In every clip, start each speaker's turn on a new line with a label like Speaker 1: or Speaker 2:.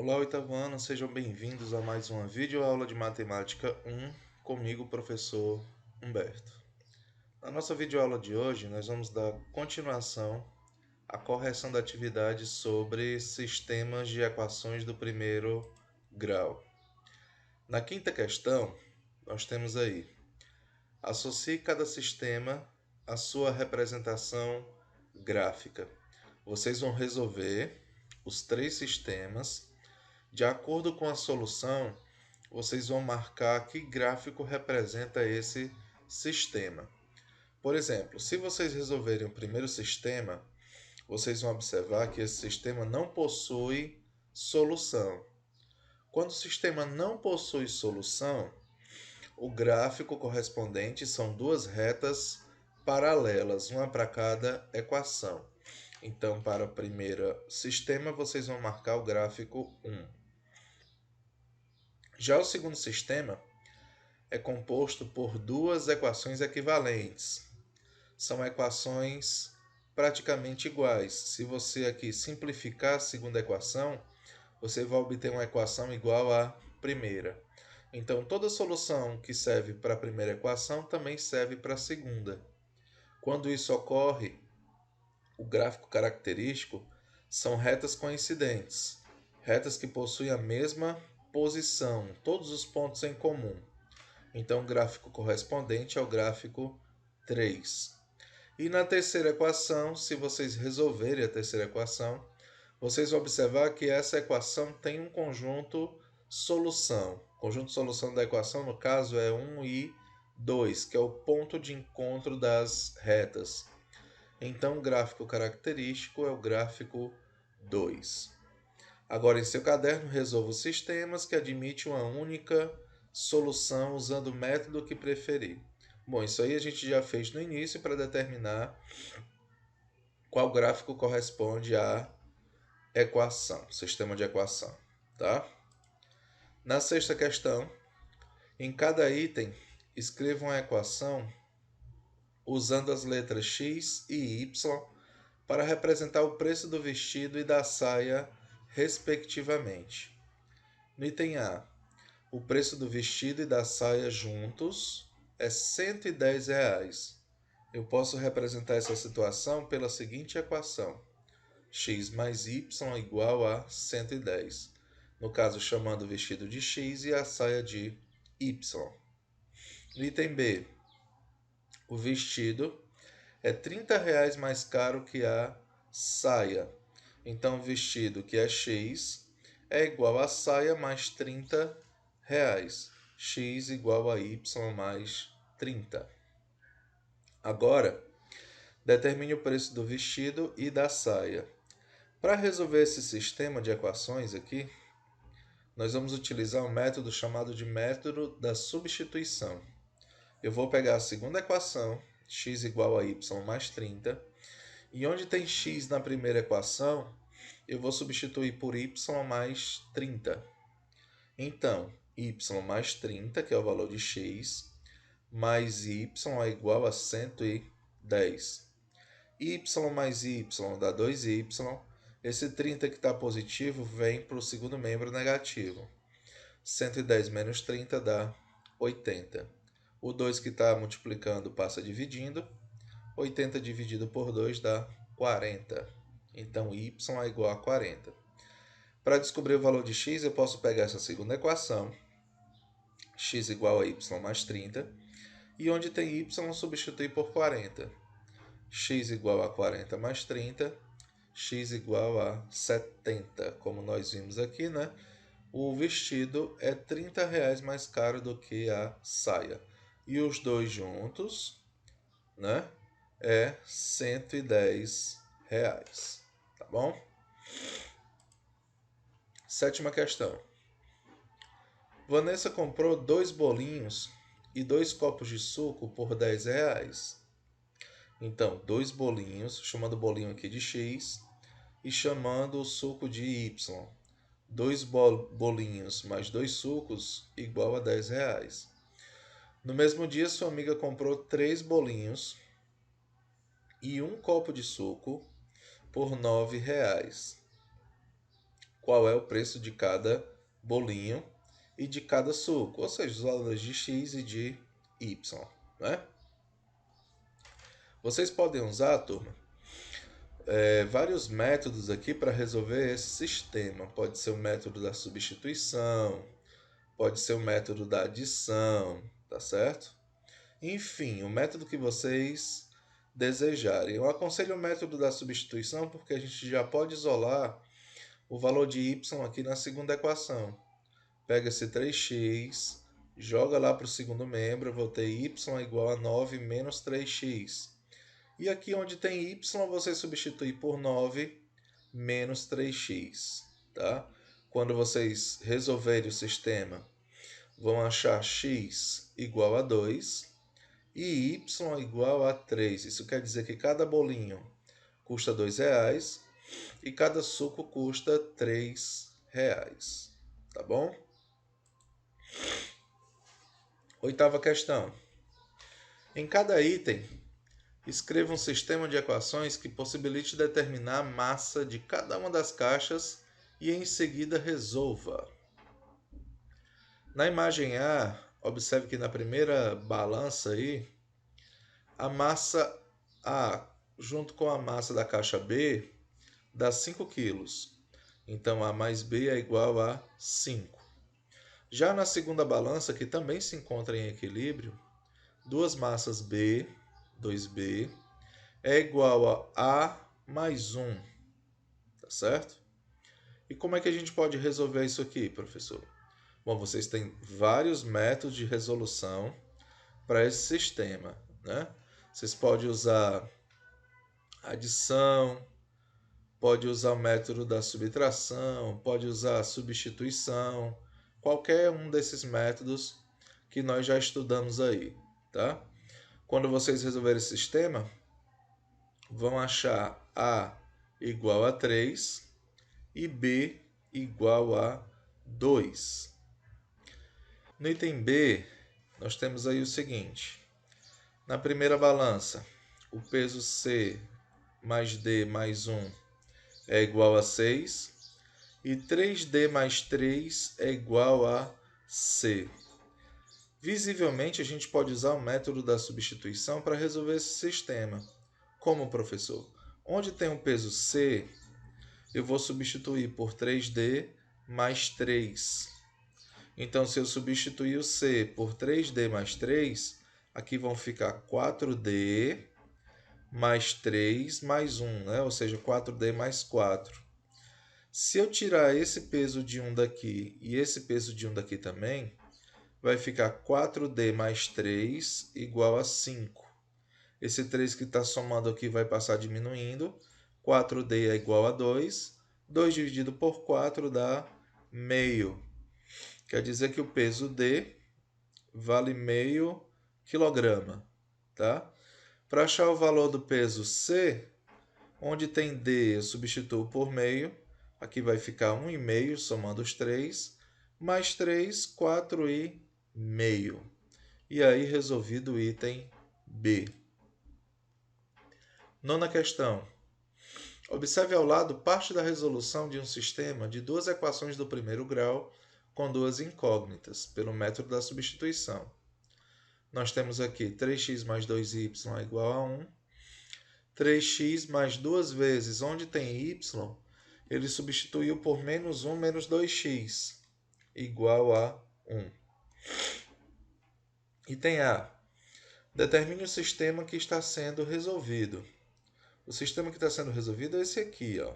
Speaker 1: Olá, oitavanos, sejam bem-vindos a mais uma videoaula de Matemática 1 comigo, professor Humberto. Na nossa videoaula de hoje, nós vamos dar continuação à correção da atividade sobre sistemas de equações do primeiro grau. Na quinta questão, nós temos aí: associe cada sistema à sua representação gráfica. Vocês vão resolver os três sistemas. De acordo com a solução, vocês vão marcar que gráfico representa esse sistema. Por exemplo, se vocês resolverem o primeiro sistema, vocês vão observar que esse sistema não possui solução. Quando o sistema não possui solução, o gráfico correspondente são duas retas paralelas, uma para cada equação. Então, para o primeiro sistema, vocês vão marcar o gráfico 1. Já o segundo sistema é composto por duas equações equivalentes. São equações praticamente iguais. Se você aqui simplificar a segunda equação, você vai obter uma equação igual à primeira. Então, toda solução que serve para a primeira equação também serve para a segunda. Quando isso ocorre, o gráfico característico são retas coincidentes, retas que possuem a mesma posição, todos os pontos em comum. Então, o gráfico correspondente é o gráfico 3. E na terceira equação, se vocês resolverem a terceira equação, vocês vão observar que essa equação tem um conjunto solução. O conjunto solução da equação, no caso, é 1 e 2, que é o ponto de encontro das retas. Então, o gráfico característico é o gráfico 2. Agora, em seu caderno, resolva os sistemas que admitem uma única solução usando o método que preferir. Bom, isso aí a gente já fez no início para determinar qual gráfico corresponde à equação, sistema de equação, tá? Na sexta questão, em cada item, escreva uma equação usando as letras x e y para representar o preço do vestido e da saia, respectivamente. No item A, o preço do vestido e da saia juntos é R$ 110. Eu posso representar essa situação pela seguinte equação: x mais y igual a 110. No caso, chamando o vestido de x e a saia de y. No item B, o vestido é R$ 30 mais caro que a saia. Então, o vestido, que é x, é igual a saia mais R$ 30. X igual a y mais 30. Agora, determine o preço do vestido e da saia. Para resolver esse sistema de equações aqui, nós vamos utilizar um método chamado de método da substituição. Eu vou pegar a segunda equação, x igual a y mais 30, e onde tem x na primeira equação, eu vou substituir por y mais 30. Então, y mais 30, que é o valor de x, mais y é igual a 110. Y mais y dá 2y. Esse 30 que está positivo vem para o segundo membro negativo. 110 menos 30 dá 80. O 2 que está multiplicando passa dividindo. 80 dividido por 2 dá 40. Então, y é igual a 40. Para descobrir o valor de x, eu posso pegar essa segunda equação, x igual a y mais 30, e onde tem y, substituir por 40. X igual a 40 mais 30, x igual a 70. Como nós vimos aqui, né? O vestido é R$ 30 mais caro do que a saia. E os dois juntos, né? É R$ 110. Tá bom? Sétima questão. Vanessa comprou 2 bolinhos e 2 copos de suco por R$ 10. Então, 2 bolinhos, chamando o bolinho aqui de x e chamando o suco de y. 2 bolinhos mais 2 sucos igual a R$ 10. No mesmo dia, sua amiga comprou 3 bolinhos e 1 copo de suco por R$ 9. qual é o preço de cada bolinho e de cada suco, ou seja, os valores de x e de y, né? Vocês podem usar, turma, vários métodos aqui para resolver esse sistema. Pode ser o método da substituição, pode ser o método da adição, tá certo? Enfim, o método que vocês desejarem. Eu aconselho o método da substituição porque a gente já pode isolar o valor de y aqui na segunda equação. Pega esse 3x, joga lá para o segundo membro, eu vou ter y igual a 9 menos 3x. E aqui onde tem y, você substitui por 9 menos 3x. Tá? Quando vocês resolverem o sistema, vão achar x igual a 2 e y igual a 3. Isso quer dizer que cada bolinho custa R$2 e cada suco custa R$3. Tá bom? Oitava questão. Em cada item, escreva um sistema de equações que possibilite determinar a massa de cada uma das caixas e em seguida resolva. Na imagem A, observe que na primeira balança aí, a massa A junto com a massa da caixa B dá 5 kg. Então A mais B é igual a 5. Já na segunda balança, que também se encontra em equilíbrio, duas massas B, 2B, é igual a A mais 1. Tá certo? E como é que a gente pode resolver isso aqui, professor? Bom, vocês têm vários métodos de resolução para esse sistema, né? Vocês podem usar adição, pode usar o método da subtração, pode usar a substituição, qualquer um desses métodos que nós já estudamos aí, tá? Quando vocês resolverem esse sistema, vão achar A igual a 3 e B igual a 2. No item B, nós temos aí o seguinte. Na primeira balança, o peso C mais D mais 1 é igual a 6 e 3D mais 3 é igual a C. Visivelmente, a gente pode usar o método da substituição para resolver esse sistema. Como, professor? Onde tem o peso C, eu vou substituir por 3D mais 3. Então, se eu substituir o C por 3D mais 3, aqui vão ficar 4D mais 3 mais 1, né? Ou seja, 4D mais 4. Se eu tirar esse peso de 1 daqui e esse peso de 1 daqui também, vai ficar 4D mais 3 igual a 5. Esse 3 que está somando aqui vai passar diminuindo. 4D é igual a 2. 2 dividido por 4 dá meio. Quer dizer que o peso D vale meio quilograma. Tá? Para achar o valor do peso C, onde tem D eu substituo por meio. Aqui vai ficar 1,5 somando os 3. Mais 3, 4,5. E aí resolvido o item B. Nona questão. Observe ao lado parte da resolução de um sistema de duas equações do primeiro grau com duas incógnitas, pelo método da substituição. Nós temos aqui 3x mais 2y é igual a 1. 3x mais duas vezes, onde tem y, ele substituiu por menos 1 menos 2x, igual a 1. Item A. Determine o sistema que está sendo resolvido. O sistema que está sendo resolvido é esse aqui, ó.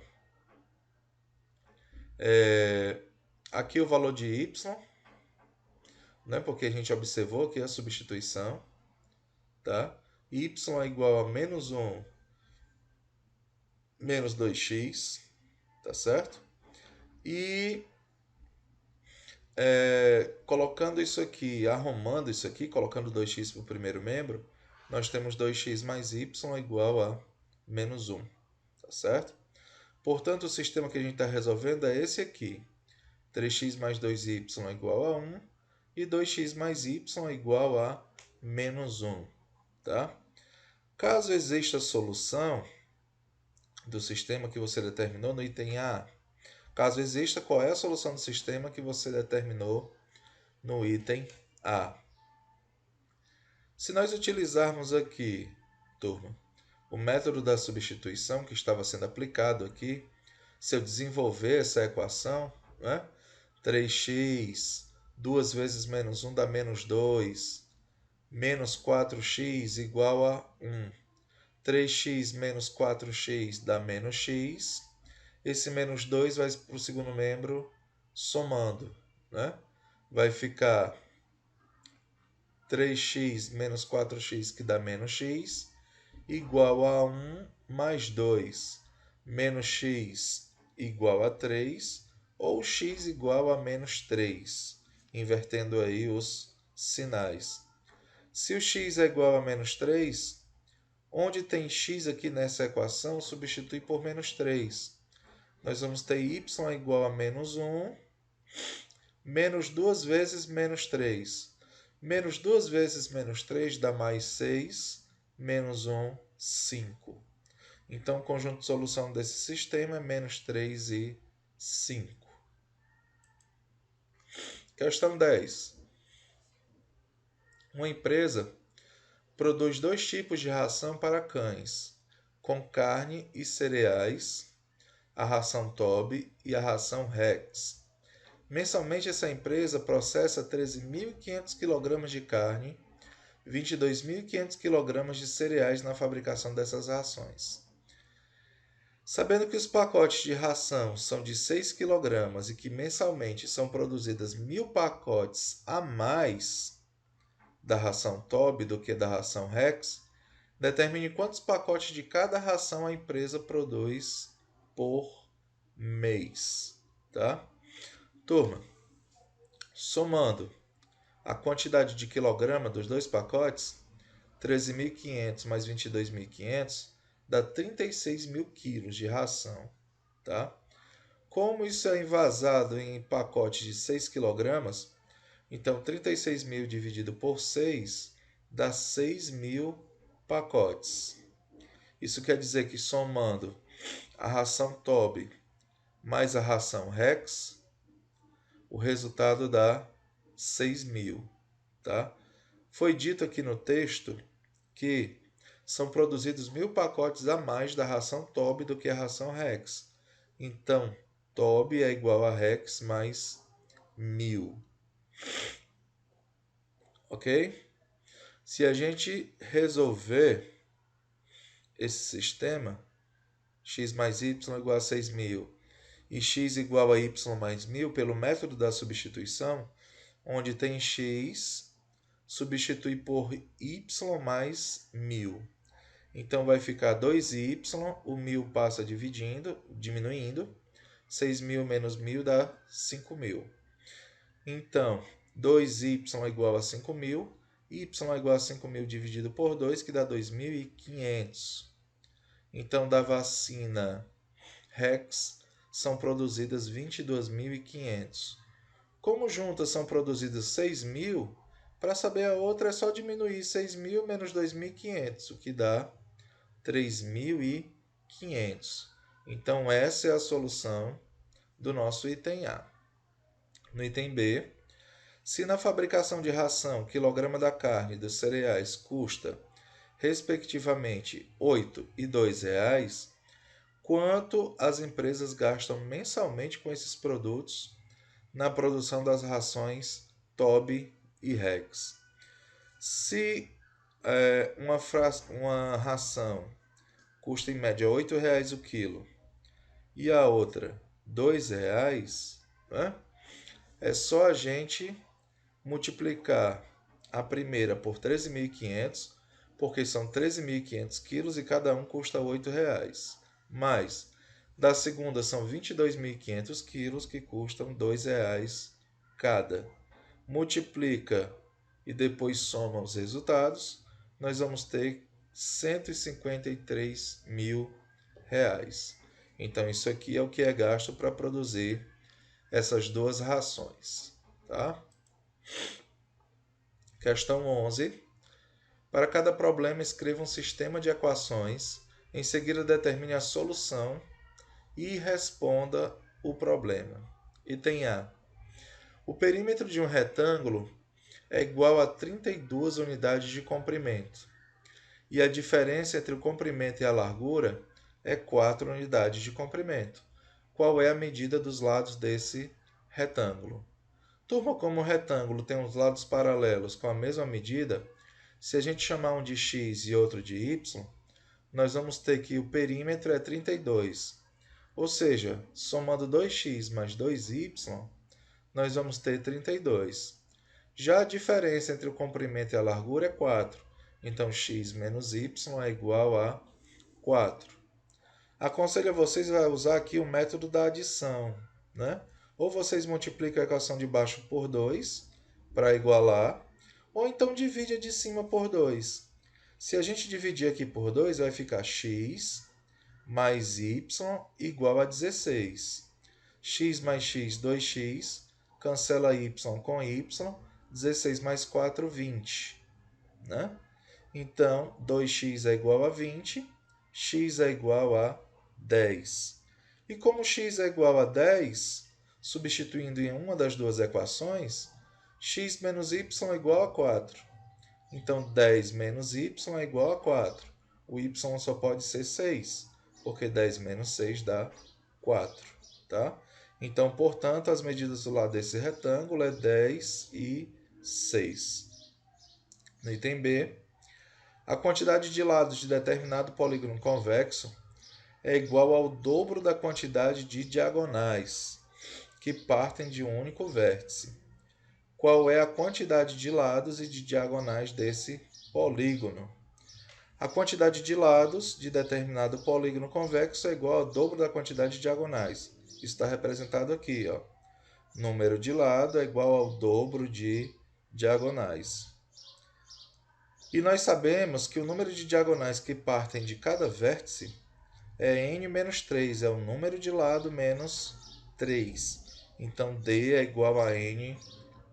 Speaker 1: Aqui o valor de y, né, porque a gente observou aqui a substituição. Tá? Y é igual a menos 1 menos 2x, tá certo? E colocando isso aqui, arrumando isso aqui, colocando 2x para o primeiro membro, nós temos 2x mais y igual a menos 1, tá certo? Portanto, o sistema que a gente está resolvendo é esse aqui. 3x mais 2y é igual a 1 e 2x mais y é igual a menos 1, tá? Caso exista a solução do sistema que você determinou no item A, Caso exista, qual é a solução do sistema que você determinou no item A? Se nós utilizarmos aqui, turma, o método da substituição que estava sendo aplicado aqui, se eu desenvolver essa equação, né? 3x, 2 vezes menos 1 dá menos 2, menos 4x igual a 1. 3x menos 4x dá menos x. Esse menos 2 vai para o segundo membro somando, né? Vai ficar 3x menos 4x, que dá menos x, igual a 1 mais 2. Menos x igual a 3, ou x igual a menos 3, invertendo aí os sinais. Se o x é igual a menos 3, onde tem x aqui nessa equação, substitui por menos 3. Nós vamos ter y igual a menos 1, menos 2 vezes menos 3. Menos 2 vezes menos 3 dá mais 6, menos 1, 5. Então, o conjunto de solução desse sistema é menos 3 e 5. Questão 10. Uma empresa produz 2 tipos de ração para cães, com carne e cereais, a ração Toby e a ração Rex. Mensalmente, essa empresa processa 13.500 kg de carne, 22.500 kg de cereais na fabricação dessas rações. Sabendo que os pacotes de ração são de 6 kg e que mensalmente são produzidas 1.000 pacotes a mais da ração Toby do que da ração Rex, determine quantos pacotes de cada ração a empresa produz por mês. Tá? Turma, somando a quantidade de quilograma dos dois pacotes, 13.500 mais 22.500, dá 36.000 quilos de ração. Tá? Como isso é envasado em pacotes de 6 kg, então 36.000 dividido por 6 dá 6.000 pacotes. Isso quer dizer que somando a ração Toby mais a ração Rex, o resultado dá 6.000. Tá? Foi dito aqui no texto que são produzidos 1.000 pacotes a mais da ração Toby do que a ração Rex. Então, Toby é igual a Rex mais 1.000. Ok? Se a gente resolver esse sistema, x mais y igual a 6.000 e x igual a y mais 1.000, pelo método da substituição, onde tem x, substitui por y mais 1.000. Então, vai ficar 2y, o 1.000 passa diminuindo, 6.000 menos 1.000 dá 5.000. Então, 2y é igual a 5.000, y é igual a 5.000 dividido por 2, que dá 2.500. Então, da vacina Rex, são produzidas 22.500. Como juntas são produzidas 6.000, para saber a outra é só diminuir 6.000 menos 2.500, o que dá 3.500. Então, essa é a solução do nosso item A. No item B, se na fabricação de ração, quilograma da carne e dos cereais custa, respectivamente, R$ 8 e R$ 2,00, quanto as empresas gastam mensalmente com esses produtos na produção das rações Toby e Rex? Se uma ração custa em média R$ 8,00 o quilo e a outra R$ 2,00, né? É só a gente multiplicar a primeira por 13.500, porque são 13.500 quilos e cada um custa R$ 8,00. Mais, da segunda são 22.500 quilos que custam R$ 2,00 cada. Multiplica e depois soma os resultados, nós vamos ter R$ 153.000. Então, isso aqui é o que é gasto para produzir essas duas rações. Tá? Questão 11. Para cada problema, escreva um sistema de equações. Em seguida, determine a solução e responda o problema. Item A. O perímetro de um retângulo é igual a 32 unidades de comprimento, e a diferença entre o comprimento e a largura é 4 unidades de comprimento. Qual é a medida dos lados desse retângulo? Turma, como o retângulo tem os lados paralelos com a mesma medida, se a gente chamar um de x e outro de y, nós vamos ter que o perímetro é 32. Ou seja, somando 2x mais 2y, nós vamos ter 32. Já a diferença entre o comprimento e a largura é 4. Então, x menos y é igual a 4. Aconselho a vocês a usar aqui o método da adição, né? Ou vocês multiplicam a equação de baixo por 2 para igualar, ou então divide a de cima por 2. Se a gente dividir aqui por 2, vai ficar x mais y igual a 16. X mais x, 2x, cancela y com y, 16 mais 4, 20. Né? Então, 2x é igual a 20, x é igual a 10. E como x é igual a 10, substituindo em uma das duas equações, x menos y é igual a 4. Então, 10 menos y é igual a 4. O y só pode ser 6, porque 10 menos 6 dá 4. Tá? Então, portanto, as medidas do lado desse retângulo é 10 e 6. No item B, a quantidade de lados de determinado polígono convexo é igual ao dobro da quantidade de diagonais que partem de um único vértice. Qual é a quantidade de lados e de diagonais desse polígono? A quantidade de lados de determinado polígono convexo é igual ao dobro da quantidade de diagonais. Isso está representado aqui. Ó. Número de lado é igual ao dobro de diagonais. E nós sabemos que o número de diagonais que partem de cada vértice é n menos 3, é o número de lado menos 3. Então, D é igual a n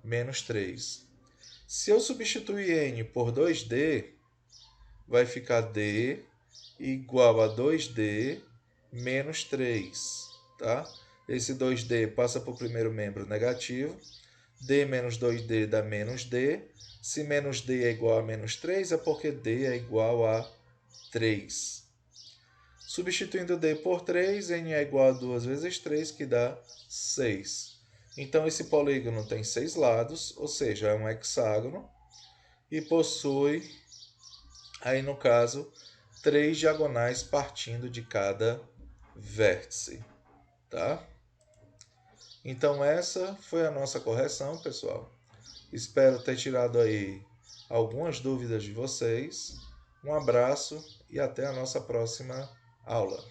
Speaker 1: menos 3. Se eu substituir n por 2D, vai ficar D igual a 2D menos 3. Tá? Esse 2D passa para o primeiro membro negativo. D menos 2D dá menos D. Se menos D é igual a menos 3, é porque D é igual a 3. Substituindo D por 3, N é igual a 2 vezes 3, que dá 6. Então, esse polígono tem 6 lados, ou seja, é um hexágono, e possui, aí no caso, 3 diagonais partindo de cada vértice. Tá? Então, essa foi a nossa correção, pessoal. Espero ter tirado aí algumas dúvidas de vocês. Um abraço e até a nossa próxima aula.